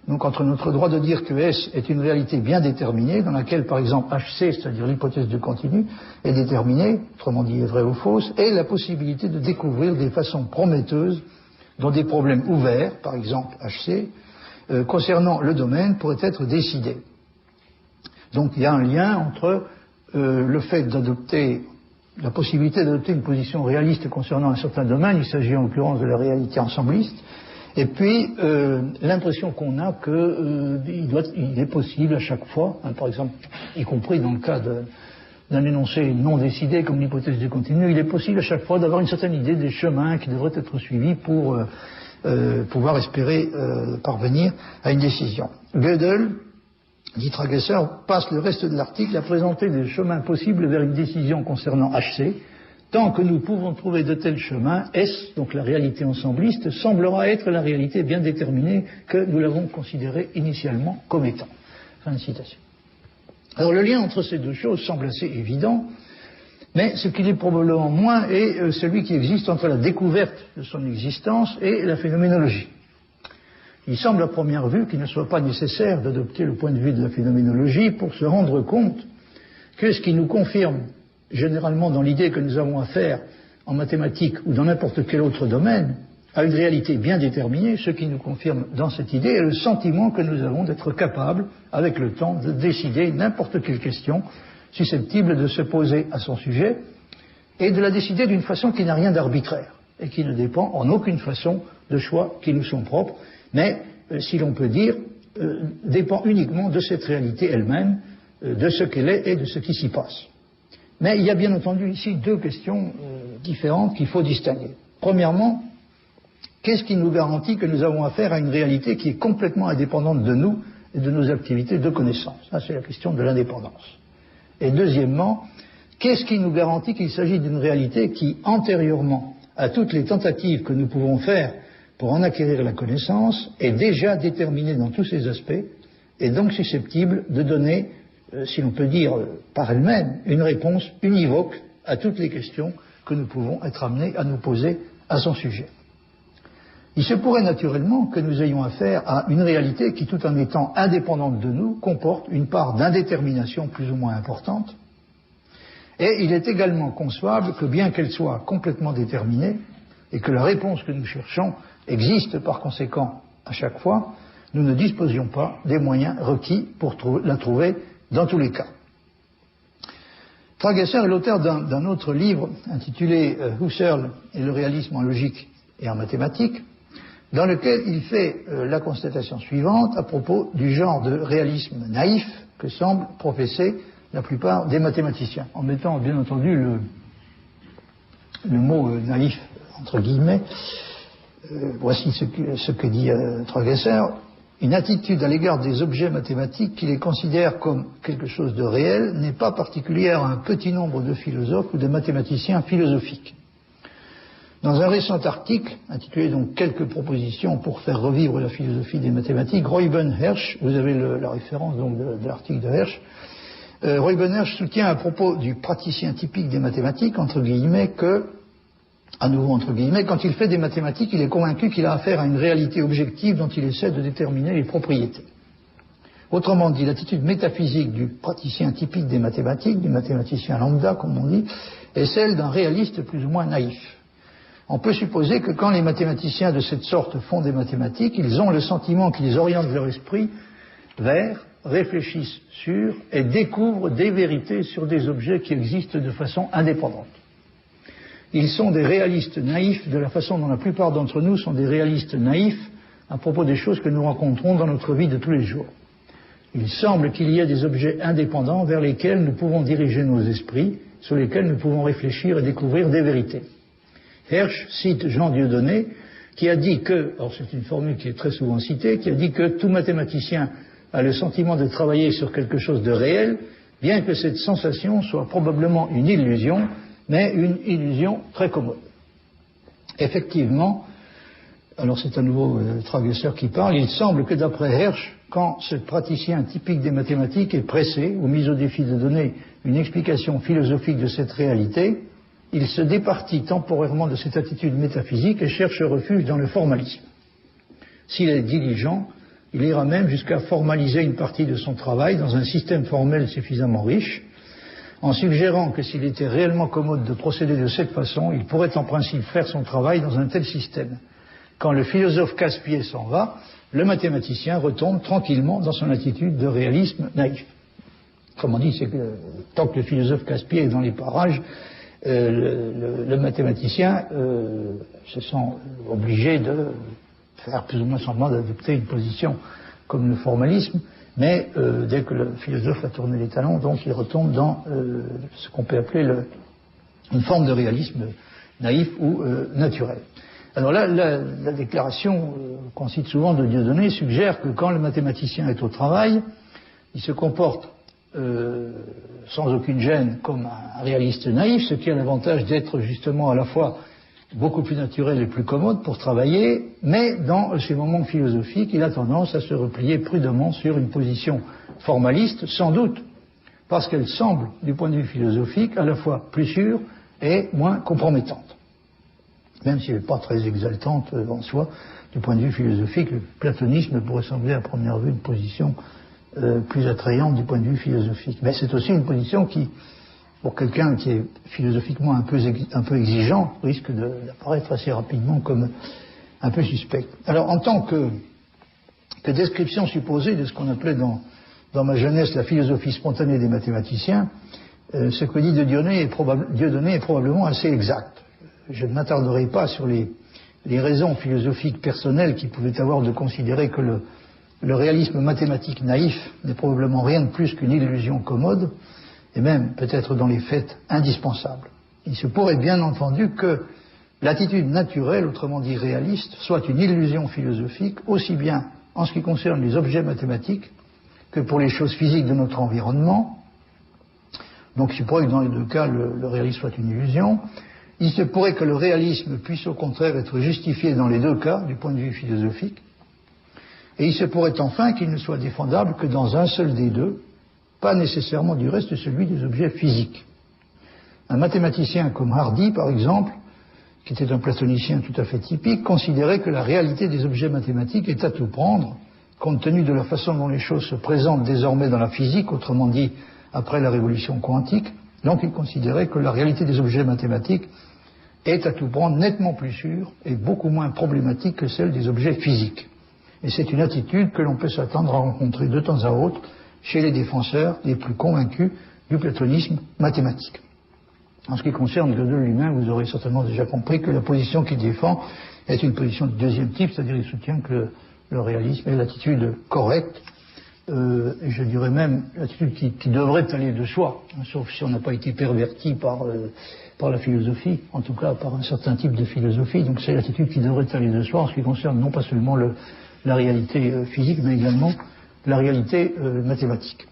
donc entre notre droit de dire que S est une réalité bien déterminée, dans laquelle par exemple HC, c'est-à-dire l'hypothèse de continu, est déterminée, autrement dit est vraie ou fausse, et la possibilité de découvrir des façons prometteuses dont des problèmes ouverts, par exemple HC, concernant le domaine pourraient être décidés. Donc il y a un lien entre le fait d'adopter la possibilité d'adopter une position réaliste concernant un certain domaine, il s'agit en l'occurrence de la réalité ensembliste, et puis l'impression qu'on a qu'il est possible à chaque fois, par exemple, y compris dans le cas d'un énoncé non décidé comme l'hypothèse du continu, il est possible à chaque fois d'avoir une certaine idée des chemins qui devraient être suivis pour pouvoir espérer parvenir à une décision. Gödel, dit Tragesser, passe le reste de l'article à présenter des chemins possibles vers une décision concernant HC. Tant que nous pouvons trouver de tels chemins, S, donc la réalité ensembliste, semblera être la réalité bien déterminée que nous l'avons considérée initialement comme étant. Fin de citation. Alors le lien entre ces deux choses semble assez évident, mais ce qu'il est probablement moins est celui qui existe entre la découverte de son existence et la phénoménologie. Il semble à première vue qu'il ne soit pas nécessaire d'adopter le point de vue de la phénoménologie pour se rendre compte que ce qui nous confirme généralement dans l'idée que nous avons affaire en mathématiques ou dans n'importe quel autre domaine à une réalité bien déterminée, ce qui nous confirme dans cette idée est le sentiment que nous avons d'être capables, avec le temps, de décider n'importe quelle question susceptible de se poser à son sujet et de la décider d'une façon qui n'a rien d'arbitraire et qui ne dépend en aucune façon de choix qui nous sont propres, mais, si l'on peut dire, dépend uniquement de cette réalité elle-même, de ce qu'elle est et de ce qui s'y passe. Mais il y a bien entendu ici deux questions différentes qu'il faut distinguer. Premièrement, qu'est-ce qui nous garantit que nous avons affaire à une réalité qui est complètement indépendante de nous et de nos activités de connaissance? Ça, c'est la question de l'indépendance. Et deuxièmement, qu'est-ce qui nous garantit qu'il s'agit d'une réalité qui, antérieurement à toutes les tentatives que nous pouvons faire pour en acquérir la connaissance, est déjà déterminée dans tous ses aspects, et donc susceptible de donner, si l'on peut dire par elle-même, une réponse univoque à toutes les questions que nous pouvons être amenés à nous poser à son sujet. Il se pourrait naturellement que nous ayons affaire à une réalité qui, tout en étant indépendante de nous, comporte une part d'indétermination plus ou moins importante, et il est également concevable que bien qu'elle soit complètement déterminée, et que la réponse que nous cherchons existe par conséquent à chaque fois, nous ne disposions pas des moyens requis pour la trouver dans tous les cas. Tragesser est l'auteur d'un autre livre intitulé Husserl et le réalisme en logique et en mathématiques, dans lequel il fait la constatation suivante à propos du genre de réalisme naïf que semblent professer la plupart des mathématiciens, en mettant bien entendu le mot naïf entre guillemets. Voici ce que dit Tragesser. une attitude à l'égard des objets mathématiques qui les considèrent comme quelque chose de réel n'est pas particulière à un petit nombre de philosophes ou de mathématiciens philosophiques. Dans un récent article, intitulé donc « Quelques propositions pour faire revivre la philosophie des mathématiques », Reuben Hersh, vous avez la référence donc de l'article de Hersh, Reuben Hersh soutient à propos du praticien typique des mathématiques, entre guillemets, que, à nouveau entre guillemets, quand il fait des mathématiques, il est convaincu qu'il a affaire à une réalité objective dont il essaie de déterminer les propriétés. Autrement dit, l'attitude métaphysique du praticien typique des mathématiques, du mathématicien lambda, comme on dit, est celle d'un réaliste plus ou moins naïf. On peut supposer que quand les mathématiciens de cette sorte font des mathématiques, ils ont le sentiment qu'ils orientent leur esprit vers, réfléchissent sur et découvrent des vérités sur des objets qui existent de façon indépendante. Ils sont des réalistes naïfs de la façon dont la plupart d'entre nous sont des réalistes naïfs à propos des choses que nous rencontrons dans notre vie de tous les jours. Il semble qu'il y ait des objets indépendants vers lesquels nous pouvons diriger nos esprits, sur lesquels nous pouvons réfléchir et découvrir des vérités. Hersh cite Jean Dieudonné, qui a dit que, alors c'est une formule qui est très souvent citée, qui a dit que tout mathématicien a le sentiment de travailler sur quelque chose de réel, bien que cette sensation soit probablement une illusion, mais une illusion très commode. Effectivement, alors c'est à nouveau Tragesser qui parle, il semble que d'après Hersh, quand ce praticien typique des mathématiques est pressé ou mis au défi de donner une explication philosophique de cette réalité, il se départit temporairement de cette attitude métaphysique et cherche refuge dans le formalisme. S'il est diligent, il ira même jusqu'à formaliser une partie de son travail dans un système formel suffisamment riche, en suggérant que s'il était réellement commode de procéder de cette façon, il pourrait en principe faire son travail dans un tel système. Quand le philosophe casse-pied s'en va, le mathématicien retombe tranquillement dans son attitude de réalisme naïf. Comme on dit, c'est que tant que le philosophe casse-pied est dans les parages, le mathématicien se sent obligé de faire plus ou moins semblant d'adopter une position comme le formalisme, mais dès que le philosophe a tourné les talons, donc il retombe dans ce qu'on peut appeler une forme de réalisme naïf ou naturel. Alors là, la déclaration qu'on cite souvent de Dieudonné suggère que quand le mathématicien est au travail, il se comporte sans aucune gêne comme un réaliste naïf, ce qui a l'avantage d'être justement à la fois beaucoup plus naturel et plus commode pour travailler, mais dans ces moments philosophiques, il a tendance à se replier prudemment sur une position formaliste, sans doute parce qu'elle semble, du point de vue philosophique, à la fois plus sûre et moins compromettante. Même si elle n'est pas très exaltante en soi, du point de vue philosophique, le platonisme pourrait sembler à première vue une position plus attrayante du point de vue philosophique. Mais c'est aussi une position qui, pour quelqu'un qui est philosophiquement un peu exigeant, risque d'apparaître assez rapidement comme un peu suspect. Alors, en tant que description supposée de ce qu'on appelait dans ma jeunesse la philosophie spontanée des mathématiciens, ce que dit Dieudonné est probablement assez exact. Je ne m'attarderai pas sur les raisons philosophiques personnelles qui pouvaient avoir de considérer que le réalisme mathématique naïf n'est probablement rien de plus qu'une illusion commode, et même peut-être dans les faits indispensable. Il se pourrait bien entendu que l'attitude naturelle, autrement dit réaliste, soit une illusion philosophique, aussi bien en ce qui concerne les objets mathématiques que pour les choses physiques de notre environnement. Donc il se pourrait que dans les deux cas, le réalisme soit une illusion. Il se pourrait que le réalisme puisse au contraire être justifié dans les deux cas, du point de vue philosophique. Et il se pourrait enfin qu'il ne soit défendable que dans un seul des deux, pas nécessairement du reste celui des objets physiques. Un mathématicien comme Hardy, par exemple, qui était un platonicien tout à fait typique, considérait que la réalité des objets mathématiques est à tout prendre, compte tenu de la façon dont les choses se présentent désormais dans la physique, autrement dit après la révolution quantique. Donc il considérait que la réalité des objets mathématiques est à tout prendre nettement plus sûre et beaucoup moins problématique que celle des objets physiques. Et c'est une attitude que l'on peut s'attendre à rencontrer de temps à autre chez les défenseurs les plus convaincus du platonisme mathématique. En ce qui concerne Gödel lui-même, vous aurez certainement déjà compris que la position qu'il défend est une position de deuxième type, c'est-à-dire il soutient que le réalisme est l'attitude correcte, et je dirais même l'attitude qui devrait aller de soi, sauf si on n'a pas été perverti par la philosophie, en tout cas par un certain type de philosophie. Donc c'est l'attitude qui devrait aller de soi en ce qui concerne non pas seulement la réalité physique, mais également la réalité mathématique.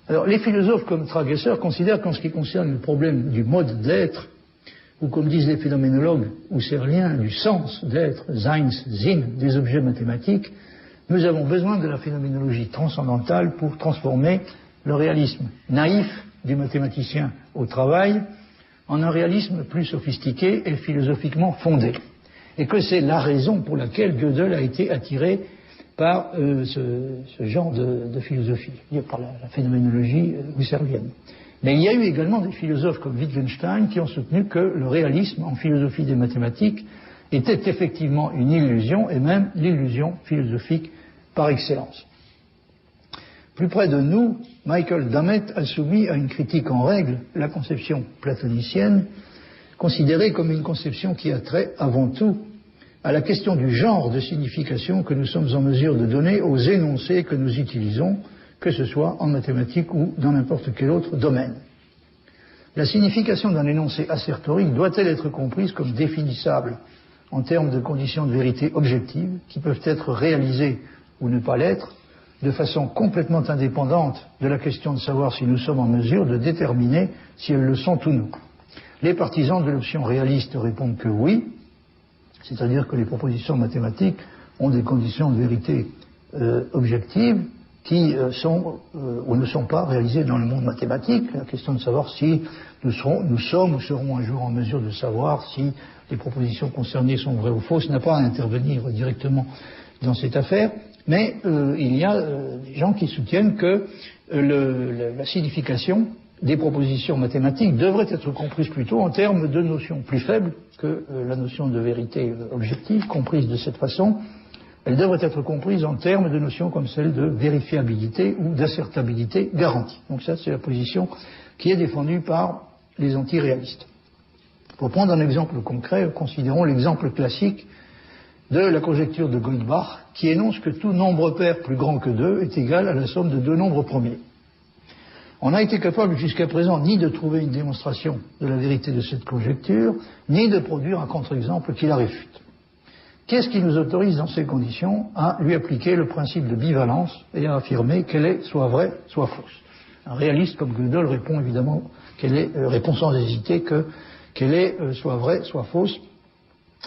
Alors, les philosophes comme Tragesser considèrent qu'en ce qui concerne le problème du mode d'être, ou comme disent les phénoménologues husserliens, du sens d'être, Sein, Sinn, des objets mathématiques, nous avons besoin de la phénoménologie transcendantale pour transformer le réalisme naïf du mathématicien au travail en un réalisme plus sophistiqué et philosophiquement fondé. Et que c'est la raison pour laquelle Gödel a été attiré par ce genre de philosophie, par la phénoménologie husserlienne. Mais il y a eu également des philosophes comme Wittgenstein qui ont soutenu que le réalisme en philosophie des mathématiques était effectivement une illusion, et même l'illusion philosophique par excellence. Plus près de nous, Michael Dummett a soumis à une critique en règle la conception platonicienne, considérée comme une conception qui a trait avant tout à la question du genre de signification que nous sommes en mesure de donner aux énoncés que nous utilisons, que ce soit en mathématiques ou dans n'importe quel autre domaine. La signification d'un énoncé assertorique doit-elle être comprise comme définissable en termes de conditions de vérité objectives qui peuvent être réalisées ou ne pas l'être, de façon complètement indépendante de la question de savoir si nous sommes en mesure de déterminer si elles le sont ou non. Les partisans de l'option réaliste répondent que oui, c'est-à-dire que les propositions mathématiques ont des conditions de vérité objectives qui sont ou ne sont pas réalisées dans le monde mathématique. La question de savoir si nous sommes ou serons un jour en mesure de savoir si les propositions concernées sont vraies ou fausses n'a pas à intervenir directement dans cette affaire. Mais il y a des gens qui soutiennent que la signification des propositions mathématiques devrait être comprise plutôt en termes de notions plus faibles que la notion de vérité objective, comprise de cette façon. Elle devrait être comprise en termes de notions comme celle de vérifiabilité ou d'assertabilité garantie. Donc ça, c'est la position qui est défendue par les antiréalistes. Pour prendre un exemple concret, considérons l'exemple classique de la conjecture de Goldbach, qui énonce que tout nombre pair plus grand que 2 est égal à la somme de deux nombres premiers. On n'a été capable jusqu'à présent ni de trouver une démonstration de la vérité de cette conjecture, ni de produire un contre-exemple qui la réfute. Qu'est-ce qui nous autorise dans ces conditions à lui appliquer le principe de bivalence et à affirmer qu'elle est soit vraie, soit fausse? Un réaliste comme Gödel répond évidemment répond sans hésiter qu'elle est soit vraie, soit fausse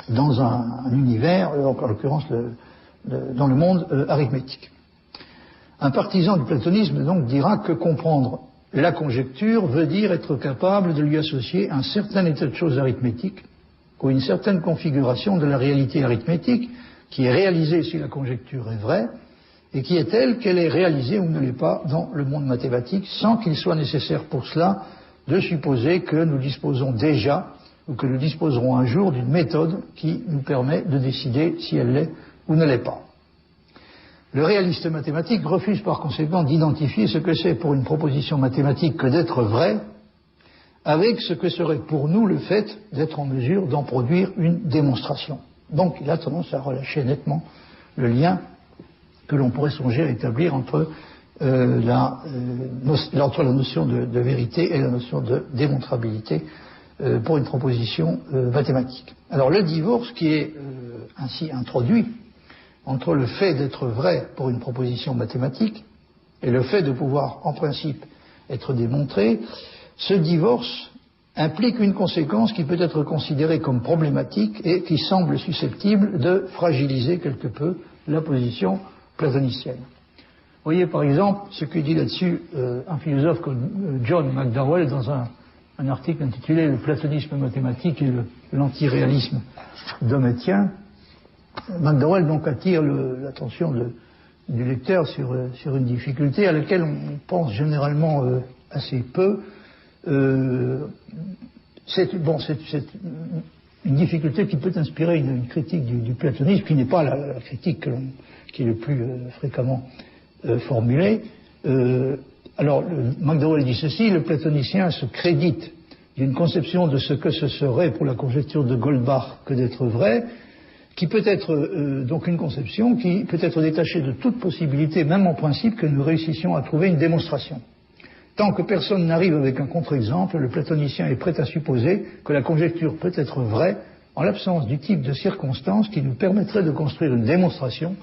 dans un univers, en l'occurrence dans le monde arithmétique. Un partisan du platonisme donc dira que comprendre la conjecture veut dire être capable de lui associer un certain état de choses arithmétique ou une certaine configuration de la réalité arithmétique qui est réalisée si la conjecture est vraie et qui est telle qu'elle est réalisée ou ne l'est pas dans le monde mathématique sans qu'il soit nécessaire pour cela de supposer que nous disposons déjà ou que nous disposerons un jour d'une méthode qui nous permet de décider si elle l'est ou ne l'est pas. Le réaliste mathématique refuse par conséquent d'identifier ce que c'est pour une proposition mathématique que d'être vrai avec ce que serait pour nous le fait d'être en mesure d'en produire une démonstration. Donc il a tendance à relâcher nettement le lien que l'on pourrait songer à établir entre la notion de vérité et la notion de démontrabilité pour une proposition mathématique. Alors le divorce qui est ainsi introduit entre le fait d'être vrai pour une proposition mathématique et le fait de pouvoir en principe être démontré, ce divorce implique une conséquence qui peut être considérée comme problématique et qui semble susceptible de fragiliser quelque peu la position platonicienne. Vous voyez par exemple ce que dit là-dessus un philosophe comme John McDowell dans un article intitulé « Le platonisme mathématique et l'antiréalisme dommétien ». McDowell donc attire l'attention du lecteur sur une difficulté à laquelle on pense généralement assez peu. C'est une difficulté qui peut inspirer une critique du platonisme, qui n'est pas la critique qui est le plus fréquemment formulée. Alors, McDowell dit ceci: le platonicien se crédite d'une conception de ce que ce serait pour la conjecture de Goldbach que d'être vrai, qui peut être donc une conception qui peut être détachée de toute possibilité, même en principe, que nous réussissions à trouver une démonstration. Tant que personne n'arrive avec un contre-exemple, le platonicien est prêt à supposer que la conjecture peut être vraie en l'absence du type de circonstances qui nous permettrait de construire une démonstration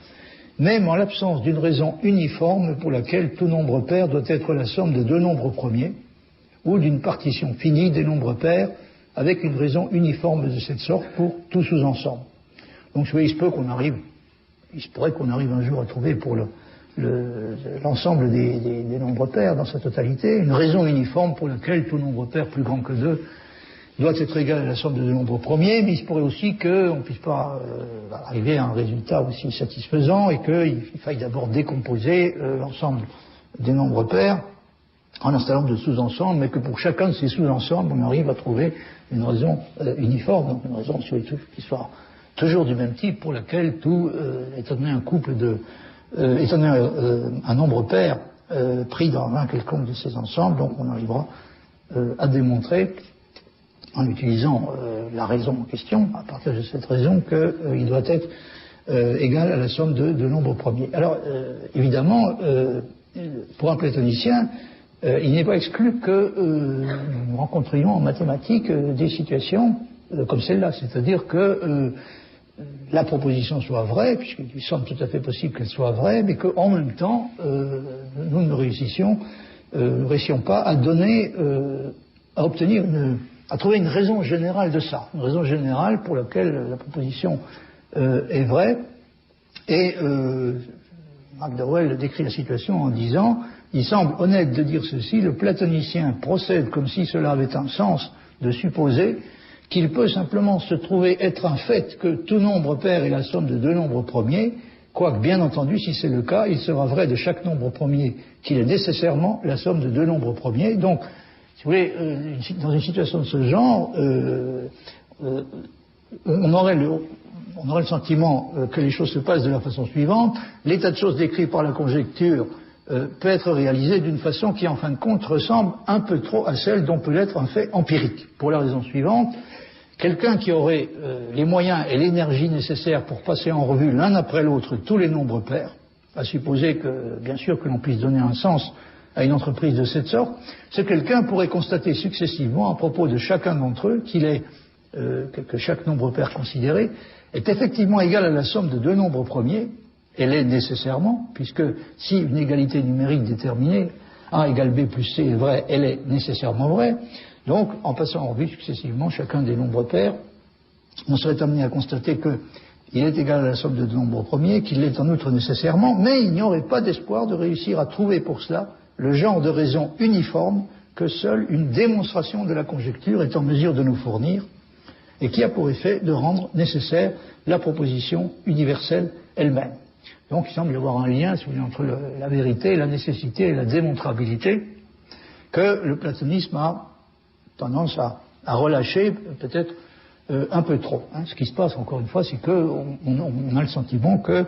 même en l'absence d'une raison uniforme pour laquelle tout nombre pair doit être la somme de deux nombres premiers, ou d'une partition finie des nombres pairs avec une raison uniforme de cette sorte pour tout sous-ensemble. Donc, vous voyez, il se pourrait qu'on arrive un jour à trouver pour l'ensemble des nombres pairs dans sa totalité une raison uniforme pour laquelle tout nombre pair plus grand que 2 doit être égal à la somme de deux nombres premiers, mais il se pourrait aussi qu'on ne puisse pas arriver à un résultat aussi satisfaisant et qu'il faille d'abord décomposer l'ensemble des nombres pairs en installant de sous-ensembles, mais que pour chacun de ces sous-ensembles, on arrive à trouver une raison uniforme, donc une raison qui soit toujours du même type pour laquelle tout, étant donné un nombre pair pris dans un quelconque de ces ensembles, donc on arrivera à démontrer en utilisant la raison en question, à partir de cette raison, qu'il doit être égal à la somme de deux nombres premiers. Alors, évidemment, pour un platonicien, il n'est pas exclu que nous rencontrions en mathématiques des situations comme celle-là, c'est-à-dire que la proposition soit vraie, puisqu'il semble tout à fait possible qu'elle soit vraie, mais qu'en même temps, nous ne réussissions pas à à trouver une raison générale de ça, une raison générale pour laquelle la proposition est vraie. Et McDowell décrit la situation en disant: il semble honnête de dire ceci, le platonicien procède comme si cela avait un sens de supposer qu'il peut simplement se trouver être un fait que tout nombre pair est la somme de deux nombres premiers, quoique bien entendu, si c'est le cas, il sera vrai de chaque nombre premier qu'il est nécessairement la somme de deux nombres premiers. Donc, si vous voulez, dans une situation de ce genre, on aurait le sentiment que les choses se passent de la façon suivante. L'état de choses décrit par la conjecture peut être réalisé d'une façon qui, en fin de compte, ressemble un peu trop à celle dont peut l'être un fait empirique. Pour la raison suivante, quelqu'un qui aurait les moyens et l'énergie nécessaires pour passer en revue l'un après l'autre tous les nombres pairs, à supposer que, bien sûr, que l'on puisse donner un sens à une entreprise de cette sorte, ce quelqu'un pourrait constater successivement à propos de chacun d'entre eux que chaque nombre pair considéré est effectivement égal à la somme de deux nombres premiers. Elle est nécessairement, puisque si une égalité numérique déterminée, A égale B plus C est vraie, elle est nécessairement vraie. Donc, en passant en revue successivement chacun des nombres pairs, on serait amené à constater qu'il est égal à la somme de deux nombres premiers, qu'il l'est en outre nécessairement, mais il n'y aurait pas d'espoir de réussir à trouver pour cela le genre de raison uniforme que seule une démonstration de la conjecture est en mesure de nous fournir, et qui a pour effet de rendre nécessaire la proposition universelle elle-même. Donc il semble y avoir un lien, si vous voulez, entre la vérité, la nécessité et la démontrabilité, que le platonisme a tendance à relâcher peut-être un peu trop. Ce qui se passe, encore une fois, c'est qu'on a le sentiment que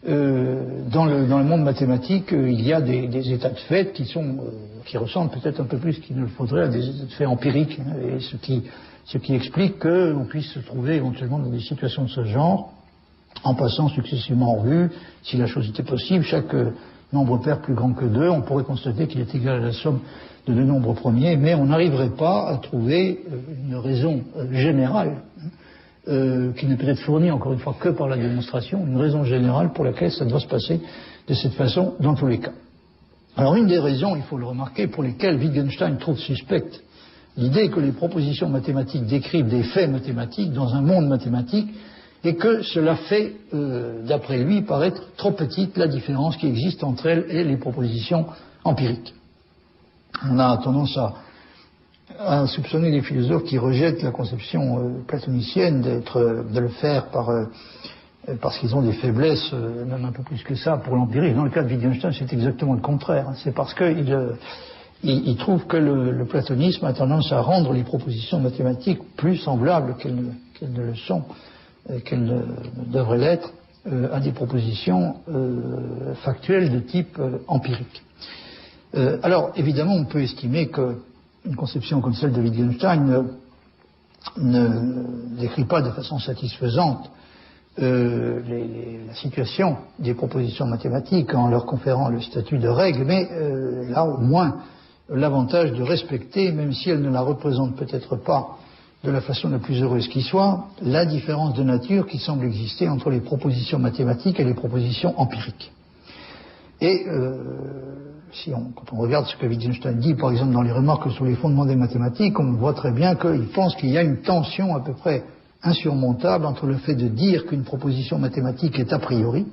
dans le monde mathématique, il y a des états de fait qui ressemblent peut-être un peu plus qu'il ne le faudrait à des états de fait empiriques, et ce qui explique qu'on puisse se trouver éventuellement dans des situations de ce genre, en passant successivement en revue, si la chose était possible, chaque nombre pair plus grand que 2, on pourrait constater qu'il est égal à la somme de deux nombres premiers, mais on n'arriverait pas à trouver une raison générale, qui ne peut être fournie, encore une fois, que par la démonstration, une raison générale pour laquelle ça doit se passer de cette façon dans tous les cas. Alors, une des raisons, il faut le remarquer, pour lesquelles Wittgenstein trouve suspecte l'idée que les propositions mathématiques décrivent des faits mathématiques dans un monde mathématique, et que cela fait, d'après lui, paraître trop petite la différence qui existe entre elles et les propositions empiriques. On a tendance à soupçonner les philosophes qui rejettent la conception platonicienne de le faire parce qu'ils ont des faiblesses, même un peu plus que ça, pour l'empirisme. Dans le cas de Wittgenstein, c'est exactement le contraire. C'est parce qu'il trouve que le platonisme a tendance à rendre les propositions mathématiques plus semblables qu'elles ne le sont, qu'elles ne devraient l'être, à des propositions factuelles de type empirique. Alors, évidemment, on peut estimer qu'une conception comme celle de Wittgenstein ne décrit pas de façon satisfaisante la situation des propositions mathématiques en leur conférant le statut de règle, mais là, au moins, l'avantage de respecter, même si elle ne la représente peut-être pas de la façon la plus heureuse qui soit, la différence de nature qui semble exister entre les propositions mathématiques et les propositions empiriques. Et quand on regarde ce que Wittgenstein dit, par exemple, dans les remarques sur les fondements des mathématiques, on voit très bien qu'il pense qu'il y a une tension à peu près insurmontable entre le fait de dire qu'une proposition mathématique est a priori,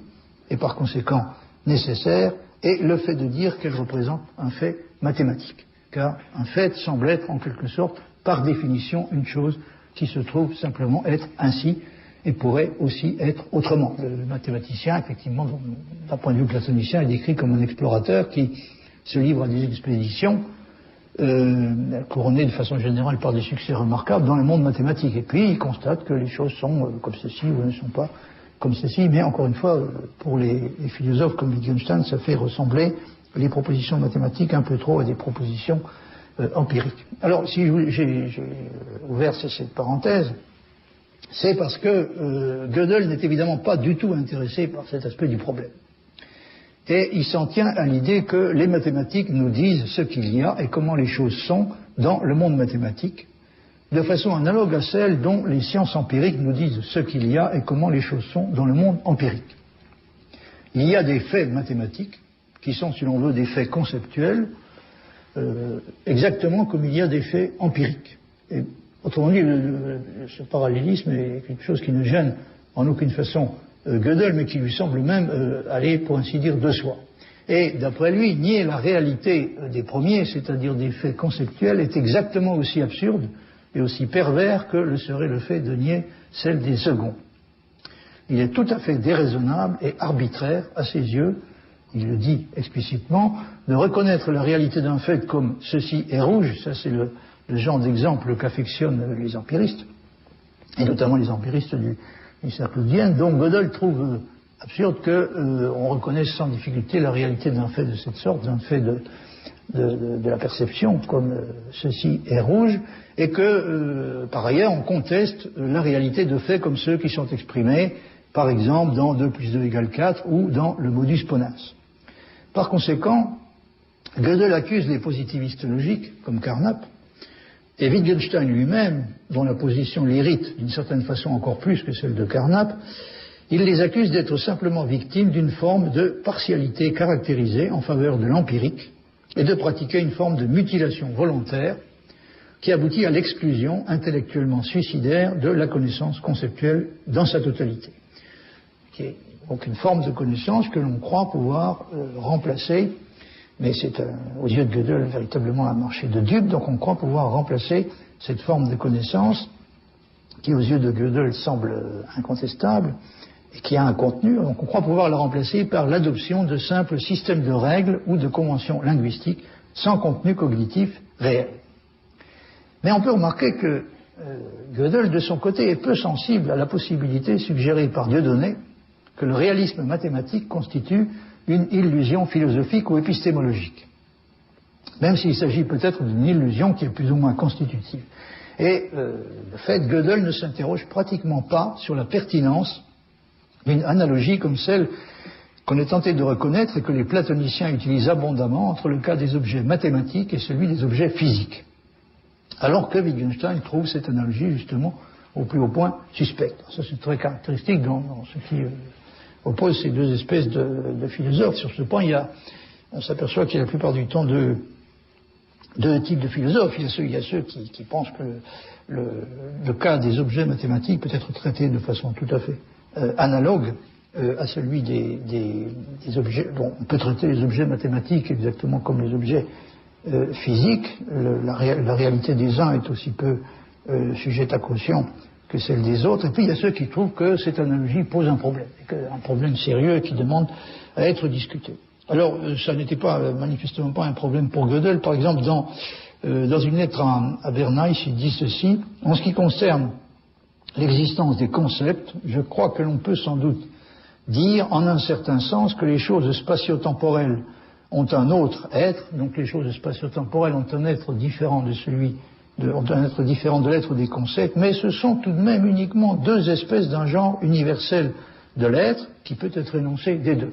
et par conséquent nécessaire, et le fait de dire qu'elle représente un fait mathématique. Car un fait semble être, en quelque sorte, par définition, une chose qui se trouve simplement être ainsi, et pourrait aussi être autrement. Le mathématicien, effectivement, d'un point de vue platonicien, est décrit comme un explorateur qui se livre à des expéditions couronnées de façon générale par des succès remarquables dans le monde mathématique. Et puis, il constate que les choses sont comme ceci ou ne sont pas comme ceci. Mais encore une fois, pour les philosophes comme Wittgenstein, ça fait ressembler les propositions mathématiques un peu trop à des propositions empiriques. Alors, si j'ai ouvert cette parenthèse, c'est parce que Gödel n'est évidemment pas du tout intéressé par cet aspect du problème. Et il s'en tient à l'idée que les mathématiques nous disent ce qu'il y a et comment les choses sont dans le monde mathématique, de façon analogue à celle dont les sciences empiriques nous disent ce qu'il y a et comment les choses sont dans le monde empirique. Il y a des faits mathématiques qui sont, si l'on veut, des faits conceptuels, exactement comme il y a des faits empiriques. Et autrement dit, ce parallélisme est quelque chose qui ne gêne en aucune façon Gödel, mais qui lui semble même aller, pour ainsi dire, de soi. Et d'après lui, nier la réalité des premiers, c'est-à-dire des faits conceptuels, est exactement aussi absurde et aussi pervers que le serait le fait de nier celle des seconds. Il est tout à fait déraisonnable et arbitraire, à ses yeux, il le dit explicitement, de reconnaître la réalité d'un fait comme ceci est rouge, ça c'est le genre d'exemple qu'affectionnent les empiristes, et notamment les empiristes du cercle de Vienne, dont Gödel trouve absurde qu'on reconnaisse sans difficulté la réalité d'un fait de cette sorte, d'un fait de la perception comme ceci est rouge, et que par ailleurs on conteste la réalité de faits comme ceux qui sont exprimés par exemple dans 2 plus 2 égale 4 ou dans le modus ponens. Par conséquent, Gödel accuse les positivistes logiques comme Carnap, et Wittgenstein lui-même, dont la position l'irrite d'une certaine façon encore plus que celle de Carnap, il les accuse d'être simplement victimes d'une forme de partialité caractérisée en faveur de l'empirique et de pratiquer une forme de mutilation volontaire qui aboutit à l'exclusion intellectuellement suicidaire de la connaissance conceptuelle dans sa totalité, qui est donc une forme de connaissance que l'on croit pouvoir remplacer. Mais c'est, aux yeux de Gödel, véritablement un marché de dupes, donc on croit pouvoir remplacer cette forme de connaissance qui, aux yeux de Gödel, semble incontestable et qui a un contenu, donc on croit pouvoir la remplacer par l'adoption de simples systèmes de règles ou de conventions linguistiques sans contenu cognitif réel. Mais on peut remarquer que Gödel, de son côté, est peu sensible à la possibilité suggérée par Dieudonné que le réalisme mathématique constitue une illusion philosophique ou épistémologique, même s'il s'agit peut-être d'une illusion qui est plus ou moins constitutive. Et le fait, Gödel ne s'interroge pratiquement pas sur la pertinence d'une analogie comme celle qu'on est tenté de reconnaître et que les platoniciens utilisent abondamment entre le cas des objets mathématiques et celui des objets physiques, alors que Wittgenstein trouve cette analogie justement au plus haut point suspecte. Ça c'est très caractéristique dans ce qui oppose ces deux espèces de philosophes. Sur ce point, on s'aperçoit qu'il y a la plupart du temps deux types de philosophes. Il y a ceux qui pensent que le cas des objets mathématiques peut être traité de façon tout à fait analogue à celui des objets. Bon, on peut traiter les objets mathématiques exactement comme les objets physiques. La réalité des uns est aussi peu sujette à caution que celle des autres. Et puis il y a ceux qui trouvent que cette analogie pose un problème, un problème sérieux qui demande à être discuté. Alors ça n'était manifestement pas un problème pour Gödel. Par exemple, dans une lettre à Bernays, il dit ceci: en ce qui concerne l'existence des concepts, je crois que l'on peut sans doute dire en un certain sens que les choses spatio-temporelles ont un autre être, donc les choses spatio-temporelles ont un être différent de l'être des concepts, mais ce sont tout de même uniquement deux espèces d'un genre universel de l'être qui peut être énoncé des deux.